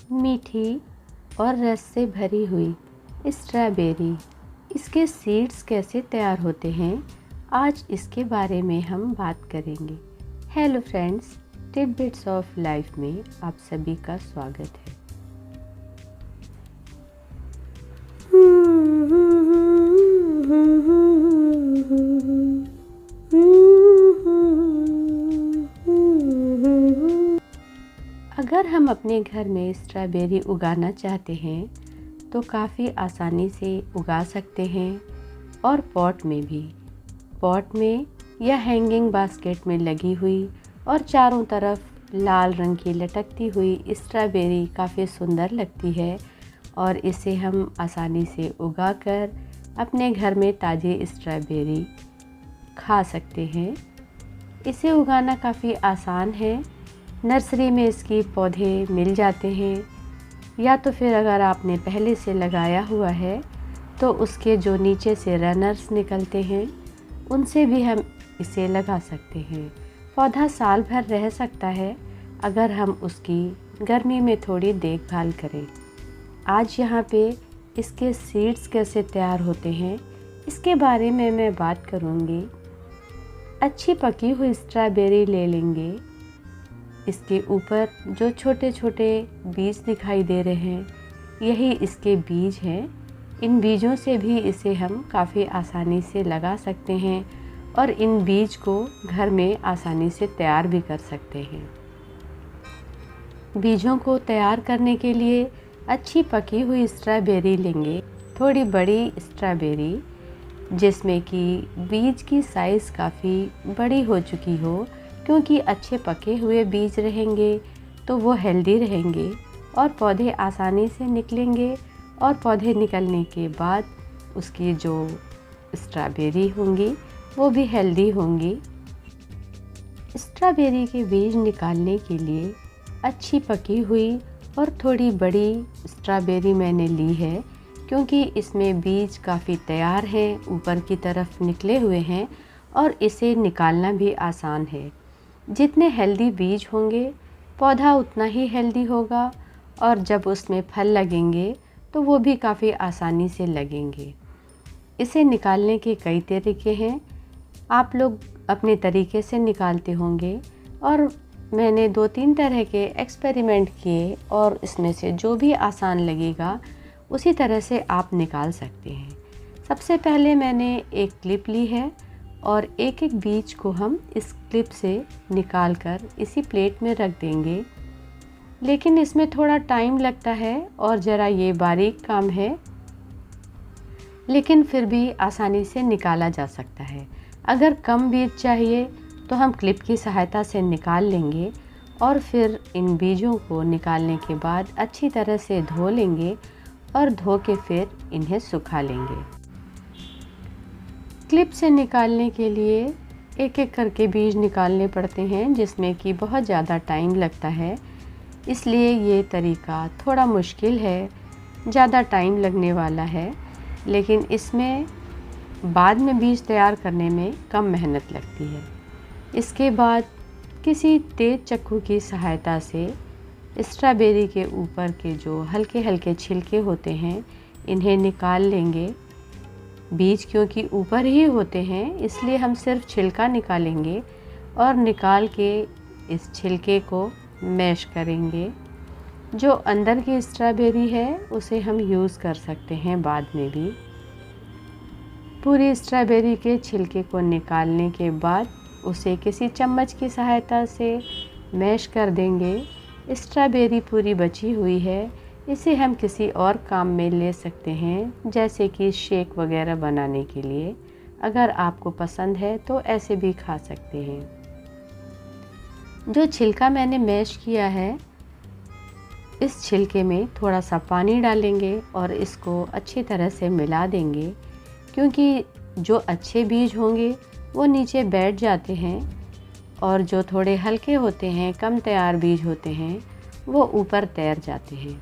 मीठी और रस से भरी हुई स्ट्रॉबेरी, इसके सीड्स कैसे तैयार होते हैं, आज इसके बारे में हम बात करेंगे। Hello friends, titbits of life में आप सभी का स्वागत है। अगर हम अपने घर में स्ट्रॉबेरी उगाना चाहते हैं तो काफ़ी आसानी से उगा सकते हैं और पॉट में भी। पॉट में या हैंगिंग बास्केट में लगी हुई और चारों तरफ लाल रंग की लटकती हुई स्ट्रॉबेरी काफ़ी सुंदर लगती है और इसे हम आसानी से उगाकर अपने घर में ताज़ी स्ट्रॉबेरी खा सकते हैं। इसे उगाना काफ़ी आसान है। नर्सरी में इसकी पौधे मिल जाते हैं या तो फिर अगर आपने पहले से लगाया हुआ है तो उसके जो नीचे से रनर्स निकलते हैं उनसे भी हम इसे लगा सकते हैं। पौधा साल भर रह सकता है अगर हम उसकी गर्मी में थोड़ी देखभाल करें। आज यहाँ पे इसके सीड्स कैसे तैयार होते हैं इसके बारे में मैं बात करूँगी। अच्छी पकी हुई स्ट्रॉबेरी ले लेंगे। इसके ऊपर जो छोटे छोटे बीज दिखाई दे रहे हैं यही इसके बीज हैं। इन बीजों से भी इसे हम काफ़ी आसानी से लगा सकते हैं और इन बीज को घर में आसानी से तैयार भी कर सकते हैं। बीजों को तैयार करने के लिए अच्छी पकी हुई स्ट्रॉबेरी लेंगे, थोड़ी बड़ी स्ट्रॉबेरी जिसमें कि बीज की साइज़ काफ़ी बड़ी हो चुकी हो, क्योंकि अच्छे पके हुए बीज रहेंगे तो वो हेल्दी रहेंगे और पौधे आसानी से निकलेंगे और पौधे निकलने के बाद उसकी जो स्ट्रॉबेरी होंगी वो भी हेल्दी होंगी। स्ट्रॉबेरी के बीज निकालने के लिए अच्छी पकी हुई और थोड़ी बड़ी स्ट्रॉबेरी मैंने ली है, क्योंकि इसमें बीज काफ़ी तैयार हैं, ऊपर की तरफ निकले हुए हैं और इसे निकालना भी आसान है। जितने हेल्दी बीज होंगे पौधा उतना ही हेल्दी होगा और जब उसमें फल लगेंगे तो वो भी काफ़ी आसानी से लगेंगे। इसे निकालने के कई तरीके हैं, आप लोग अपने तरीके से निकालते होंगे और मैंने 2-3 तरह के एक्सपेरिमेंट किए और इसमें से जो भी आसान लगेगा उसी तरह से आप निकाल सकते हैं। सबसे पहले मैंने एक क्लिप ली है और एक एक बीज को हम इस क्लिप से निकालकर इसी प्लेट में रख देंगे। लेकिन इसमें थोड़ा टाइम लगता है और ज़रा ये बारीक काम है, लेकिन फिर भी आसानी से निकाला जा सकता है। अगर कम बीज चाहिए तो हम क्लिप की सहायता से निकाल लेंगे और फिर इन बीजों को निकालने के बाद अच्छी तरह से धो लेंगे और धो के फिर इन्हें सुखा लेंगे। क्लिप से निकालने के लिए एक एक करके बीज निकालने पड़ते हैं, जिसमें कि बहुत ज़्यादा टाइम लगता है, इसलिए ये तरीका थोड़ा मुश्किल है, ज़्यादा टाइम लगने वाला है। लेकिन इसमें बाद में बीज तैयार करने में कम मेहनत लगती है। इसके बाद किसी तेज़ चाकू की सहायता से स्ट्रॉबेरी के ऊपर के जो हल्के हल्के छिलके होते हैं इन्हें निकाल लेंगे। बीज क्योंकि ऊपर ही होते हैं इसलिए हम सिर्फ छिलका निकालेंगे और निकाल के इस छिलके को मैश करेंगे। जो अंदर की स्ट्रॉबेरी है उसे हम यूज़ कर सकते हैं बाद में भी। पूरी स्ट्रॉबेरी के छिलके को निकालने के बाद उसे किसी चम्मच की सहायता से मैश कर देंगे। स्ट्रॉबेरी पूरी बची हुई है, इसे हम किसी और काम में ले सकते हैं, जैसे कि शेक वगैरह बनाने के लिए। अगर आपको पसंद है तो ऐसे भी खा सकते हैं। जो छिलका मैंने मैश किया है इस छिलके में थोड़ा सा पानी डालेंगे और इसको अच्छी तरह से मिला देंगे, क्योंकि जो अच्छे बीज होंगे वो नीचे बैठ जाते हैं और जो थोड़े हल्के होते हैं, कम तैयार बीज होते हैं, वो ऊपर तैर जाते हैं।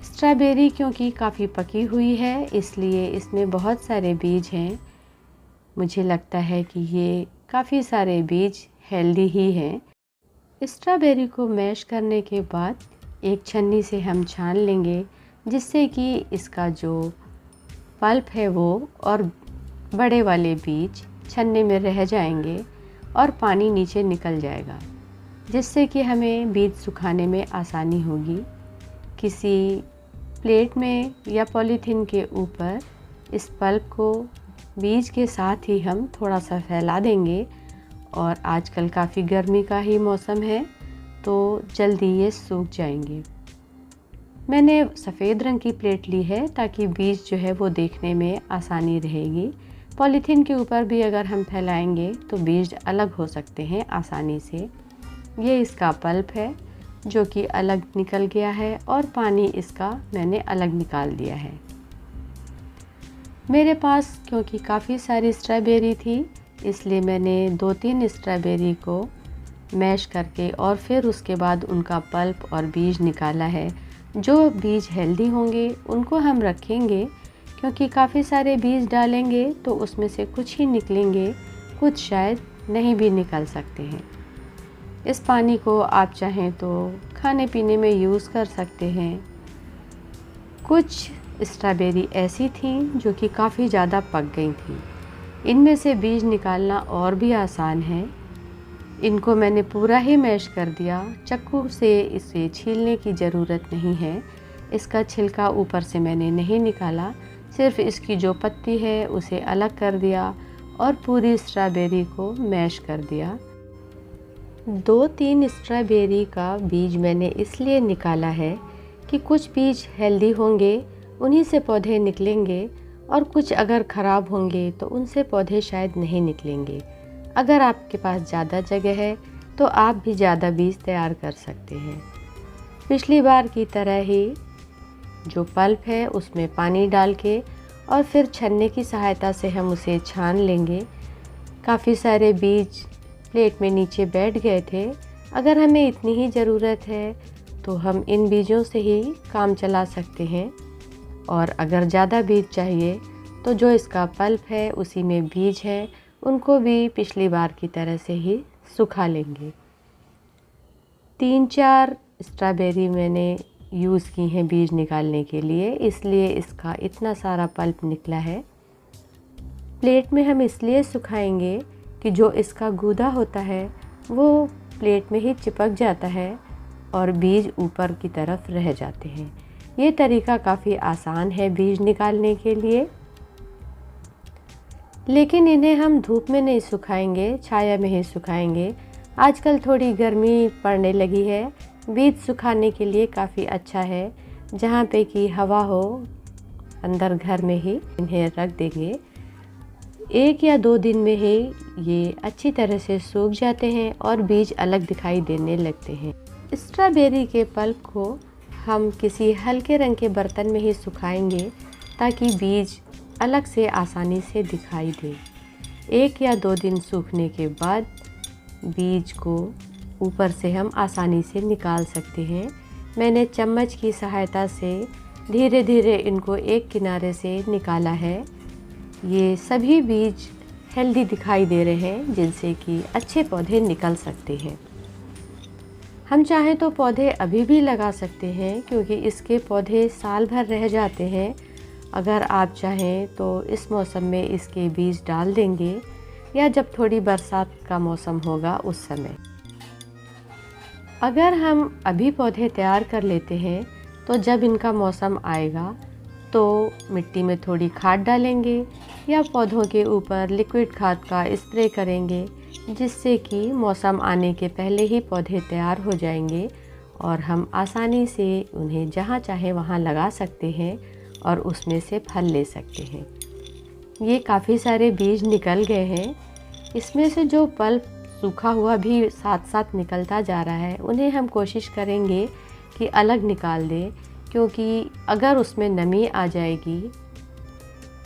स्ट्रॉबेरी क्योंकि काफ़ी पकी हुई है इसलिए इसमें बहुत सारे बीज हैं। मुझे लगता है कि ये काफ़ी सारे बीज हेल्दी ही हैं। स्ट्रॉबेरी को मैश करने के बाद एक छन्नी से हम छान लेंगे, जिससे कि इसका जो पल्प है वो और बड़े वाले बीज छन्ने में रह जाएंगे और पानी नीचे निकल जाएगा, जिससे कि हमें बीज सुखाने में आसानी होगी। किसी प्लेट में या पॉलीथीन के ऊपर इस पल्प को बीज के साथ ही हम थोड़ा सा फैला देंगे। और आजकल काफ़ी गर्मी का ही मौसम है, तो जल्दी ये सूख जाएंगे। मैंने सफ़ेद रंग की प्लेट ली है ताकि बीज जो है वो देखने में आसानी रहेगी। पॉलीथीन के ऊपर भी अगर हम फैलाएंगे तो बीज अलग हो सकते हैं आसानी से। ये इसका पल्प है जो कि अलग निकल गया है और पानी इसका मैंने अलग निकाल दिया है। मेरे पास क्योंकि काफ़ी सारी स्ट्रॉबेरी थी, इसलिए मैंने 2-3 स्ट्रॉबेरी को मैश करके और फिर उसके बाद उनका पल्प और बीज निकाला है। जो बीज हेल्दी होंगे उनको हम रखेंगे, क्योंकि काफ़ी सारे बीज डालेंगे तो उसमें से कुछ ही निकलेंगे, कुछ शायद नहीं भी निकल सकते हैं। इस पानी को आप चाहें तो खाने पीने में यूज़ कर सकते हैं। कुछ स्ट्रॉबेरी ऐसी थीं जो कि काफ़ी ज़्यादा पक गई थीं। इनमें से बीज निकालना और भी आसान है। इनको मैंने पूरा ही मैश कर दिया। चाकू से इसे छीलने की ज़रूरत नहीं है। इसका छिलका ऊपर से मैंने नहीं निकाला, सिर्फ इसकी जो पत्ती है उसे अलग कर दिया और पूरी स्ट्रॉबेरी को मैश कर दिया। 2-3 स्ट्रॉबेरी का बीज मैंने इसलिए निकाला है कि कुछ बीज हेल्दी होंगे, उन्हीं से पौधे निकलेंगे, और कुछ अगर ख़राब होंगे तो उनसे पौधे शायद नहीं निकलेंगे। अगर आपके पास ज़्यादा जगह है तो आप भी ज़्यादा बीज तैयार कर सकते हैं। पिछली बार की तरह ही जो पल्प है उसमें पानी डाल के और फिर छन्ने की सहायता से हम उसे छान लेंगे। काफ़ी सारे बीज प्लेट में नीचे बैठ गए थे। अगर हमें इतनी ही ज़रूरत है तो हम इन बीजों से ही काम चला सकते हैं, और अगर ज़्यादा बीज चाहिए तो जो इसका पल्प है उसी में बीज है, उनको भी पिछली बार की तरह से ही सुखा लेंगे। 3-4 स्ट्रॉबेरी मैंने यूज़ की हैं बीज निकालने के लिए, इसलिए इसका इतना सारा पल्प निकला है। प्लेट में हम इसलिए सुखाएंगे कि जो इसका गूदा होता है वो प्लेट में ही चिपक जाता है और बीज ऊपर की तरफ रह जाते हैं। ये तरीका काफ़ी आसान है बीज निकालने के लिए, लेकिन इन्हें हम धूप में नहीं सुखाएंगे, छाया में ही सुखाएंगे। आजकल थोड़ी गर्मी पड़ने लगी है, बीज सुखाने के लिए काफ़ी अच्छा है। जहाँ पे कि हवा हो, अंदर घर में ही इन्हें रख देंगे। 1 या 2 दिन में ही ये अच्छी तरह से सूख जाते हैं और बीज अलग दिखाई देने लगते हैं। स्ट्रॉबेरी के पल्प को हम किसी हल्के रंग के बर्तन में ही सुखाएंगे ताकि बीज अलग से आसानी से दिखाई दे। 1 या 2 दिन सूखने के बाद बीज को ऊपर से हम आसानी से निकाल सकते हैं। मैंने चम्मच की सहायता से धीरे धीरे इनको एक किनारे से निकाला है। ये सभी बीज हेल्दी दिखाई दे रहे हैं, जिनसे कि अच्छे पौधे निकल सकते हैं। हम चाहें तो पौधे अभी भी लगा सकते हैं, क्योंकि इसके पौधे साल भर रह जाते हैं। अगर आप चाहें तो इस मौसम में इसके बीज डाल देंगे, या जब थोड़ी बरसात का मौसम होगा उस समय। अगर हम अभी पौधे तैयार कर लेते हैं तो जब इनका मौसम आएगा तो मिट्टी में थोड़ी खाद डालेंगे या पौधों के ऊपर लिक्विड खाद का स्प्रे करेंगे, जिससे कि मौसम आने के पहले ही पौधे तैयार हो जाएंगे और हम आसानी से उन्हें जहाँ चाहे वहाँ लगा सकते हैं और उसमें से फल ले सकते हैं। ये काफ़ी सारे बीज निकल गए हैं। इसमें से जो पल्प सूखा हुआ भी साथ साथ निकलता जा रहा है, उन्हें हम कोशिश करेंगे कि अलग निकाल दें, क्योंकि अगर उसमें नमी आ जाएगी,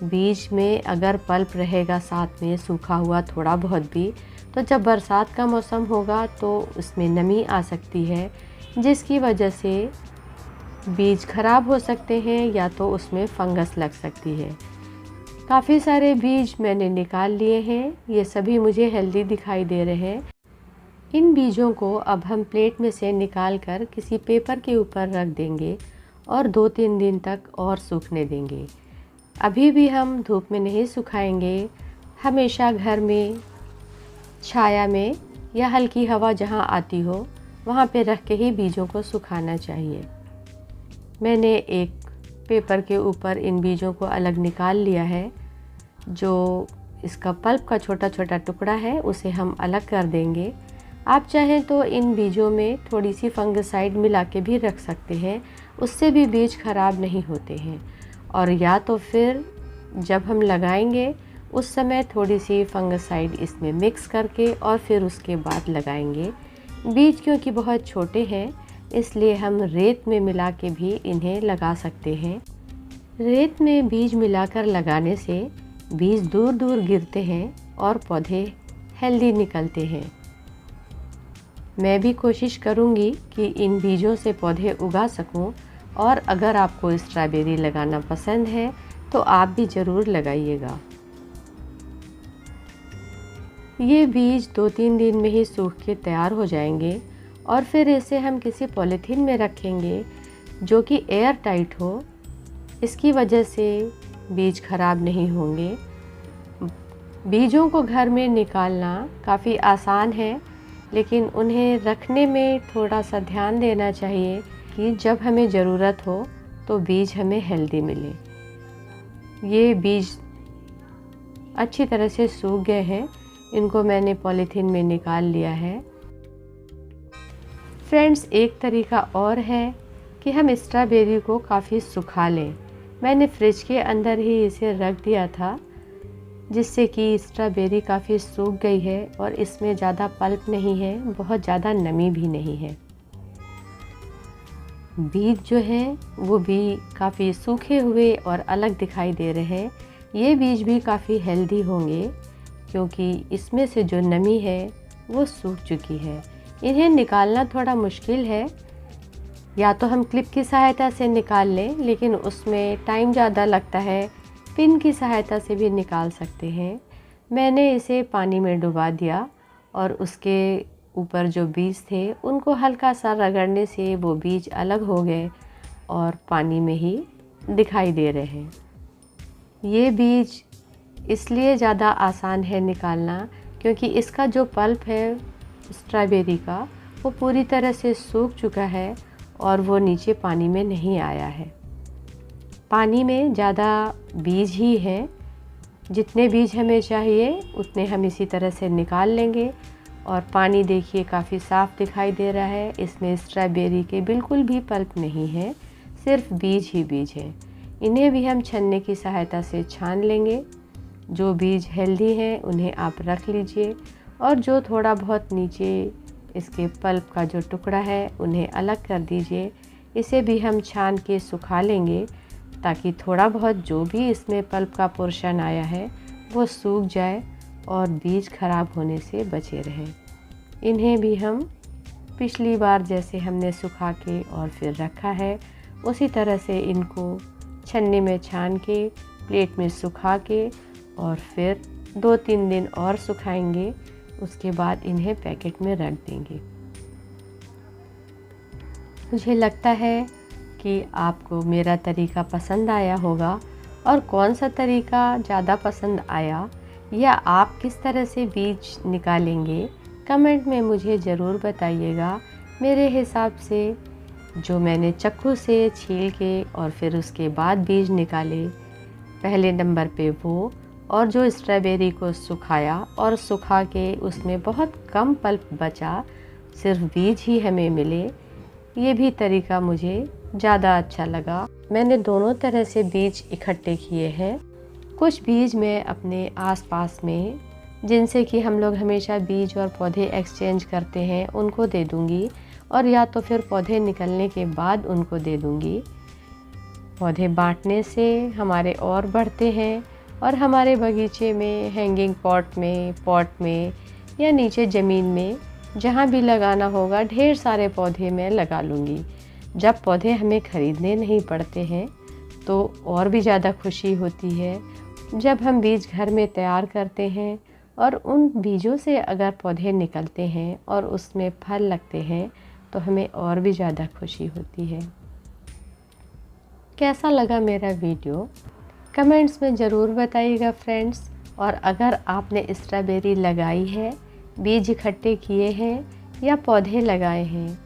बीज में अगर पल्प रहेगा साथ में सूखा हुआ थोड़ा बहुत भी, तो जब बरसात का मौसम होगा तो उसमें नमी आ सकती है, जिसकी वजह से बीज खराब हो सकते हैं या तो उसमें फंगस लग सकती है। काफ़ी सारे बीज मैंने निकाल लिए हैं, ये सभी मुझे हेल्दी दिखाई दे रहे हैं। इन बीजों को अब हम प्लेट में से निकाल कर किसी पेपर के ऊपर रख देंगे और 2-3 दिन तक और सूखने देंगे। अभी भी हम धूप में नहीं सुखाएंगे। हमेशा घर में छाया में या हल्की हवा जहाँ आती हो वहाँ पे रख के ही बीजों को सुखाना चाहिए। मैंने एक पेपर के ऊपर इन बीजों को अलग निकाल लिया है। जो इसका पल्प का छोटा छोटा टुकड़ा है उसे हम अलग कर देंगे। आप चाहें तो इन बीजों में थोड़ी सी फंगिसाइड मिला के भी रख सकते हैं, उससे भी बीज खराब नहीं होते हैं। और या तो फिर जब हम लगाएंगे उस समय थोड़ी सी फंगिसाइड इसमें मिक्स करके और फिर उसके बाद लगाएंगे। बीज क्योंकि बहुत छोटे हैं इसलिए हम रेत में मिला के भी इन्हें लगा सकते हैं। रेत में बीज मिलाकर लगाने से बीज दूर दूर गिरते हैं और पौधे हेल्दी निकलते हैं। मैं भी कोशिश करूंगी कि इन बीजों से पौधे उगा सकूं, और अगर आपको स्ट्रॉबेरी लगाना पसंद है तो आप भी ज़रूर लगाइएगा। ये बीज 2-3 दिन में ही सूख के तैयार हो जाएंगे और फिर इसे हम किसी पॉलीथीन में रखेंगे जो कि एयर टाइट हो। इसकी वजह से बीज खराब नहीं होंगे। बीजों को घर में निकालना काफ़ी आसान है, लेकिन उन्हें रखने में थोड़ा सा ध्यान देना चाहिए कि जब हमें ज़रूरत हो तो बीज हमें हेल्दी मिले। ये बीज अच्छी तरह से सूख गए हैं, इनको मैंने पॉलीथीन में निकाल लिया है। फ्रेंड्स, एक तरीका और है कि हम स्ट्रॉबेरी को काफ़ी सुखा लें। मैंने फ्रिज के अंदर ही इसे रख दिया था, जिससे कि स्ट्रॉबेरी काफ़ी सूख गई है और इसमें ज़्यादा पल्प नहीं है, बहुत ज़्यादा नमी भी नहीं है। बीज जो हैं वो भी काफ़ी सूखे हुए और अलग दिखाई दे रहे हैं। ये बीज भी काफ़ी हेल्दी होंगे क्योंकि इसमें से जो नमी है वो सूख चुकी है। इन्हें निकालना थोड़ा मुश्किल है, या तो हम क्लिप की सहायता से निकाल लें, लेकिन उसमें टाइम ज़्यादा लगता है। पिन की सहायता से भी निकाल सकते हैं। मैंने इसे पानी में डुबा दिया और उसके ऊपर जो बीज थे उनको हल्का सा रगड़ने से वो बीज अलग हो गए और पानी में ही दिखाई दे रहे हैं। ये बीज इसलिए ज़्यादा आसान है निकालना क्योंकि इसका जो पल्प है स्ट्रॉबेरी का वो पूरी तरह से सूख चुका है और वो नीचे पानी में नहीं आया है। पानी में ज़्यादा बीज ही हैं। जितने बीज हमें चाहिए उतने हम इसी तरह से निकाल लेंगे। और पानी देखिए काफ़ी साफ़ दिखाई दे रहा है। इसमें स्ट्रॉबेरी के बिल्कुल भी पल्प नहीं है, सिर्फ बीज ही बीज है। इन्हें भी हम छन्ने की सहायता से छान लेंगे। जो बीज हेल्दी हैं उन्हें आप रख लीजिए और जो थोड़ा बहुत नीचे इसके पल्प का जो टुकड़ा है उन्हें अलग कर दीजिए। इसे भी हम छान के सुखा लेंगे ताकि थोड़ा बहुत जो भी इसमें पल्प का पोर्शन आया है वो सूख जाए और बीज खराब होने से बचे रहें। इन्हें भी हम पिछली बार जैसे हमने सुखा के और फिर रखा है उसी तरह से इनको छन्नी में छान के प्लेट में सुखा के और फिर 2-3 दिन और सुखाएंगे। उसके बाद इन्हें पैकेट में रख देंगे। मुझे लगता है कि आपको मेरा तरीका पसंद आया होगा, और कौन सा तरीका ज़्यादा पसंद आया या आप किस तरह से बीज निकालेंगे कमेंट में मुझे ज़रूर बताइएगा। मेरे हिसाब से जो मैंने चाकू से छील के और फिर उसके बाद बीज निकाले पहले नंबर पे वो, और जो स्ट्रॉबेरी को सुखाया और सुखा के उसमें बहुत कम पल्प बचा, सिर्फ बीज ही हमें मिले, ये भी तरीका मुझे ज़्यादा अच्छा लगा। मैंने दोनों तरह से बीज इकट्ठे किए हैं। कुछ बीज मैं अपने आसपास में जिनसे कि हम लोग हमेशा बीज और पौधे एक्सचेंज करते हैं उनको दे दूँगी, और या तो फिर पौधे निकलने के बाद उनको दे दूँगी। पौधे बांटने से हमारे और बढ़ते हैं और हमारे बगीचे में हैंगिंग पॉट में या नीचे ज़मीन में जहाँ भी लगाना होगा ढेर सारे पौधे मैं लगा लूँगी। जब पौधे हमें ख़रीदने नहीं पड़ते हैं तो और भी ज़्यादा खुशी होती है। जब हम बीज घर में तैयार करते हैं और उन बीजों से अगर पौधे निकलते हैं और उसमें फल लगते हैं तो हमें और भी ज़्यादा खुशी होती है। कैसा लगा मेरा वीडियो कमेंट्स में ज़रूर बताइएगा फ्रेंड्स। और अगर आपने स्ट्रॉबेरी लगाई है, बीज इकट्ठे किए हैं या पौधे लगाए हैं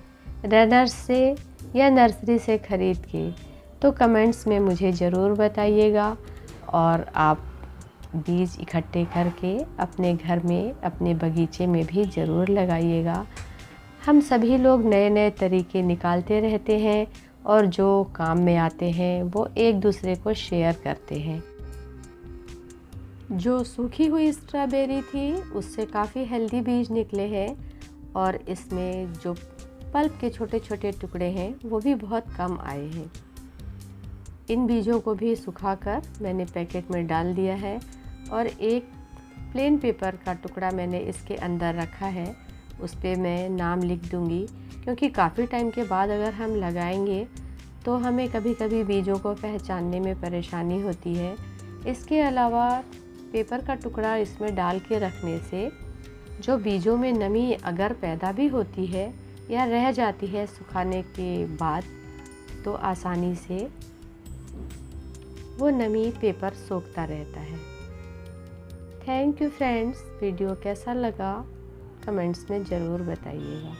रनर्स से या नर्सरी से ख़रीद के, तो कमेंट्स में मुझे ज़रूर बताइएगा। और आप बीज इकट्ठे करके अपने घर में, अपने बगीचे में भी ज़रूर लगाइएगा। हम सभी लोग नए नए तरीके निकालते रहते हैं और जो काम में आते हैं वो एक दूसरे को शेयर करते हैं। जो सूखी हुई स्ट्रॉबेरी थी उससे काफ़ी हेल्दी बीज निकले हैं और इसमें जो पल्प के छोटे छोटे टुकड़े हैं वो भी बहुत कम आए हैं। इन बीजों को भी सुखाकर मैंने पैकेट में डाल दिया है और एक प्लेन पेपर का टुकड़ा मैंने इसके अंदर रखा है। उस पर मैं नाम लिख दूंगी, क्योंकि काफ़ी टाइम के बाद अगर हम लगाएंगे तो हमें कभी कभी बीजों को पहचानने में परेशानी होती है। इसके अलावा पेपर का टुकड़ा इसमें डाल के रखने से जो बीजों में नमी अगर पैदा भी होती है या रह जाती है सुखाने के बाद, तो आसानी से वो नमी पेपर सोखता रहता है। Thank you friends. वीडियो कैसा लगा कमेंट्स में ज़रूर बताइएगा।